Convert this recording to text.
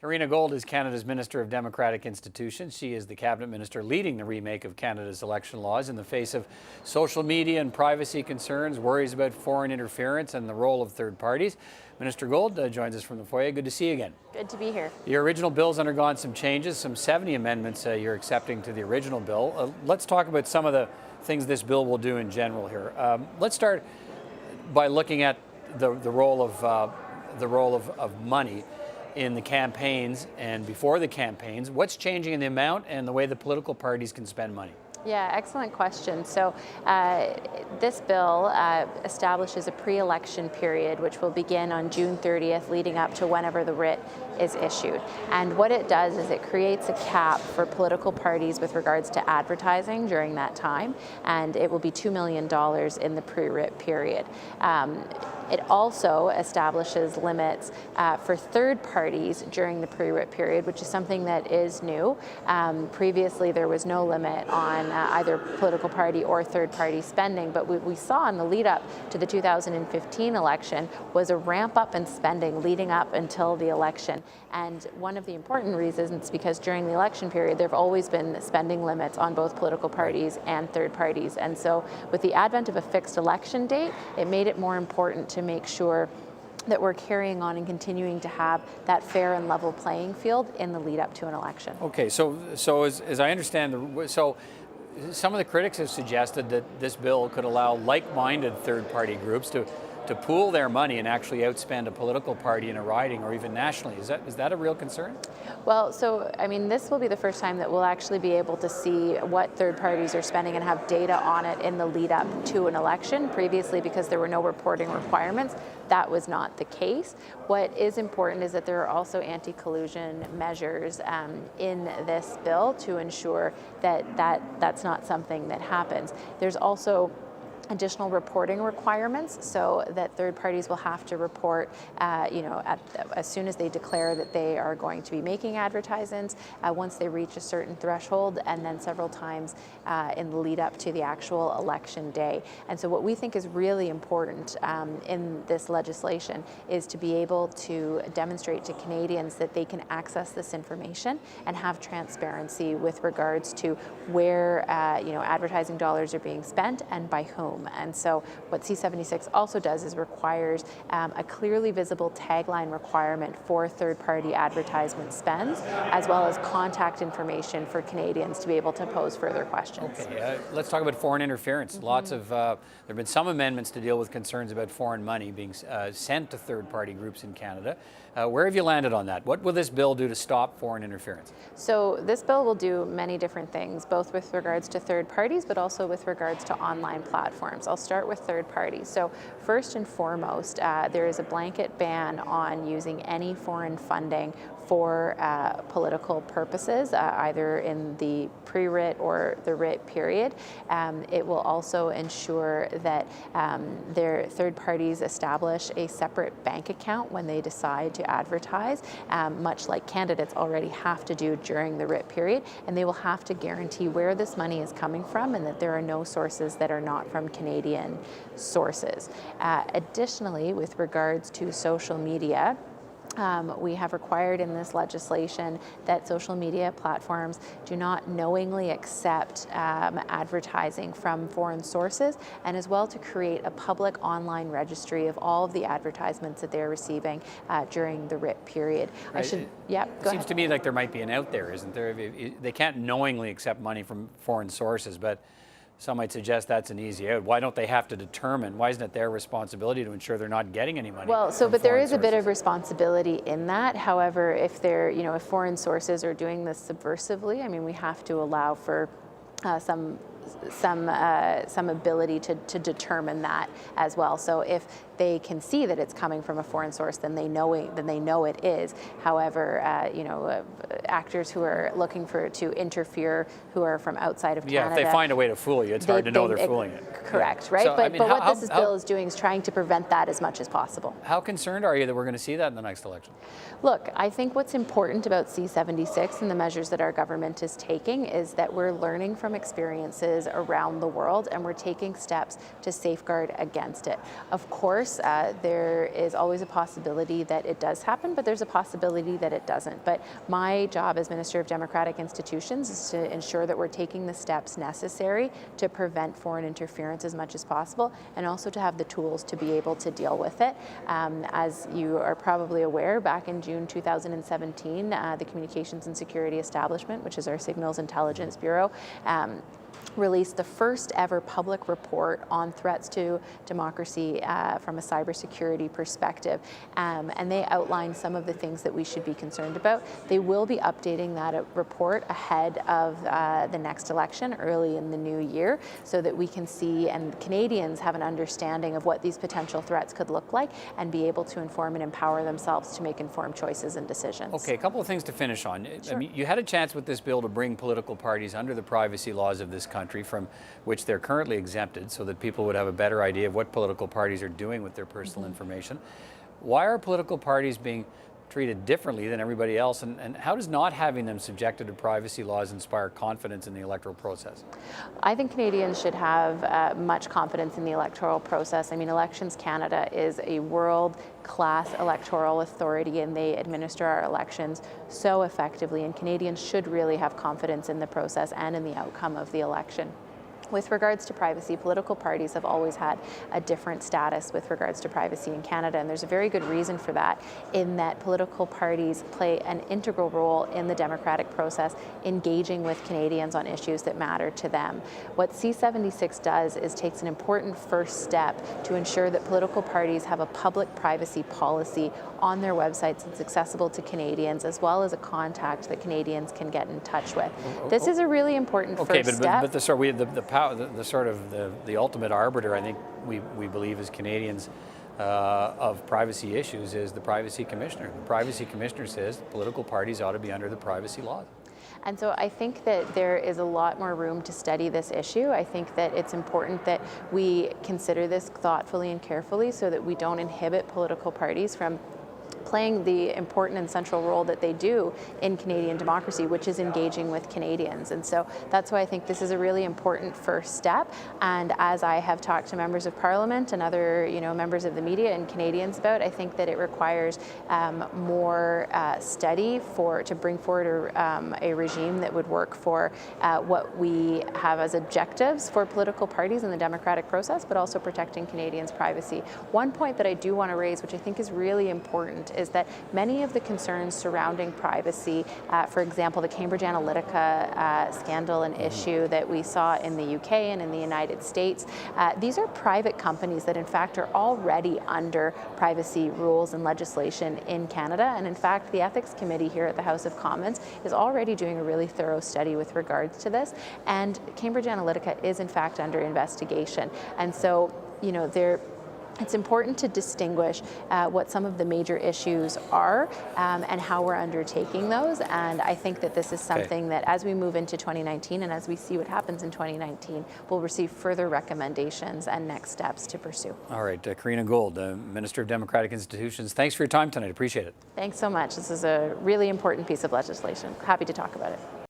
Karina Gould is Canada's Minister of Democratic Institutions. She is the Cabinet Minister leading the remake of Canada's election laws in the face of social media and privacy concerns, worries about foreign interference and the role of third parties. Minister Gould joins us from the foyer. Good to see you again. Good to be here. Your original bill's undergone some changes, some 70 amendments you're accepting to the original bill. Let's talk about some of the things this bill will do in general here. Let's start by looking at the role of money in the campaigns and before the campaigns. What's changing in the amount and the way the political parties can spend money? Yeah, excellent question. So this bill establishes a pre-election period which will begin on June 30th leading up to whenever the writ is issued. And what it does is it creates a cap for political parties with regards to advertising during that time, and it will be $2 million in the pre-writ period. It also establishes limits for third parties during the pre-writ period, which is something that is new. Previously, there was no limit on either political party or third party spending, but what we saw in the lead up to the 2015 election was a ramp up in spending leading up until the election. And one of the important reasons is because during the election period, there have always been spending limits on both political parties and third parties. And so with the advent of a fixed election date, it made it more important to make sure that we're carrying on and continuing to have that fair and level playing field in the lead up to an election. Okay, so as I understand, some of the critics have suggested that this bill could allow like-minded third-party groups to pool their money and actually outspend a political party in a riding or even nationally. Is that a real concern? Well, so I mean, this will be the first time that we'll actually be able to see what third parties are spending and have data on it in the lead up to an election. Previously, because there were no reporting requirements, that was not the case. What is important is that there are also anti-collusion measures in this bill to ensure that that's not something that happens. There's also additional reporting requirements so that third parties will have to report, as soon as they declare that they are going to be making advertisements, once they reach a certain threshold, and then several times in the lead up to the actual election day. And so what we think is really important in this legislation is to be able to demonstrate to Canadians that they can access this information and have transparency with regards to where advertising dollars are being spent and by whom. And so what C-76 also does is requires a clearly visible tagline requirement for third-party advertisement spends, as well as contact information for Canadians to be able to pose further questions. Okay, let's talk about foreign interference. Lots of, there have been some amendments to deal with concerns about foreign money being sent to third-party groups in Canada. Where have you landed on that? What will this bill do to stop foreign interference? So this bill will do many different things, both with regards to third parties, but also with regards to online platforms. I'll start with third parties. So first and foremost, there is a blanket ban on using any foreign funding for political purposes, either in the pre-writ or the writ period. It will also ensure that their third parties establish a separate bank account when they decide to advertise, much like candidates already have to do during the writ period, and they will have to guarantee where this money is coming from and that there are no sources that are not from Canadian sources. Additionally, with regards to social media, we have required in this legislation that social media platforms do not knowingly accept advertising from foreign sources, and as well to create a public online registry of all of the advertisements that they're receiving during the writ period. Right. Go ahead. Seems to me like there might be an out there, isn't there? They can't knowingly accept money from foreign sources, but some might suggest that's an easy out. Why don't they have to determine? Why isn't it their responsibility to ensure they're not getting any money? Well, but there is a bit of responsibility in that. However, if if foreign sources are doing this subversively, I mean, we have to allow for some ability to determine that as well. So if they can see that it's coming from a foreign source, then they know it is. However, actors who are looking to interfere, who are from outside of Canada. Yeah, if they find a way to fool you, it's hard to know they're fooling it. Correct, yeah. right? So, but what this bill is doing is trying to prevent that as much as possible. How concerned are you that we're going to see that in the next election? Look, I think what's important about C-76 and the measures that our government is taking is that we're learning from experiences businesses around the world, and we're taking steps to safeguard against it. Of course, there is always a possibility that it does happen, but there's a possibility that it doesn't. But my job as Minister of Democratic Institutions is to ensure that we're taking the steps necessary to prevent foreign interference as much as possible, and also to have the tools to be able to deal with it. As you are probably aware, back in June 2017, the Communications and Security Establishment, which is our Signals Intelligence Bureau, released the first ever public report on threats to democracy from a cybersecurity perspective. And they outlined some of the things that we should be concerned about. They will be updating that report ahead of the next election early in the new year, so that we can see and Canadians have an understanding of what these potential threats could look like and be able to inform and empower themselves to make informed choices and decisions. Okay, a couple of things to finish on. Sure. I mean, you had a chance with this bill to bring political parties under the privacy laws of this country, from which they're currently exempted, so that people would have a better idea of what political parties are doing with their personal information. Why are political parties being treated differently than everybody else, and how does not having them subjected to privacy laws inspire confidence in the electoral process? I think Canadians should have much confidence in the electoral process. I mean, Elections Canada is a world-class electoral authority, and they administer our elections so effectively, and Canadians should really have confidence in the process and in the outcome of the election. With regards to privacy, political parties have always had a different status with regards to privacy in Canada, and there's a very good reason for that, in that political parties play an integral role in the democratic process, engaging with Canadians on issues that matter to them. What C76 does is takes an important first step to ensure that political parties have a public privacy policy on their websites that's accessible to Canadians, as well as a contact that Canadians can get in touch with. This is a really important first step. But the ultimate arbiter, I think we believe as Canadians of privacy issues, is the Privacy Commissioner. The Privacy Commissioner says political parties ought to be under the privacy laws. And so I think that there is a lot more room to study this issue. I think that it's important that we consider this thoughtfully and carefully, so that we don't inhibit political parties from playing the important and central role that they do in Canadian democracy, which is engaging with Canadians. And so that's why I think this is a really important first step. And as I have talked to members of Parliament and other members of the media and Canadians about, I think that it requires more study to bring forward a regime that would work for what we have as objectives for political parties in the democratic process, but also protecting Canadians' privacy. One point that I do want to raise, which I think is really important, is that many of the concerns surrounding privacy, for example, the Cambridge Analytica scandal and issue that we saw in the UK and in the United States, these are private companies that in fact are already under privacy rules and legislation in Canada. And in fact, the Ethics Committee here at the House of Commons is already doing a really thorough study with regards to this. And Cambridge Analytica is in fact under investigation. And so, it's important to distinguish what some of the major issues are and how we're undertaking those. And I think that this is something that, as we move into 2019 and as we see what happens in 2019, we'll receive further recommendations and next steps to pursue. All right, Karina Gould, Minister of Democratic Institutions, thanks for your time tonight. Appreciate it. Thanks so much. This is a really important piece of legislation. Happy to talk about it.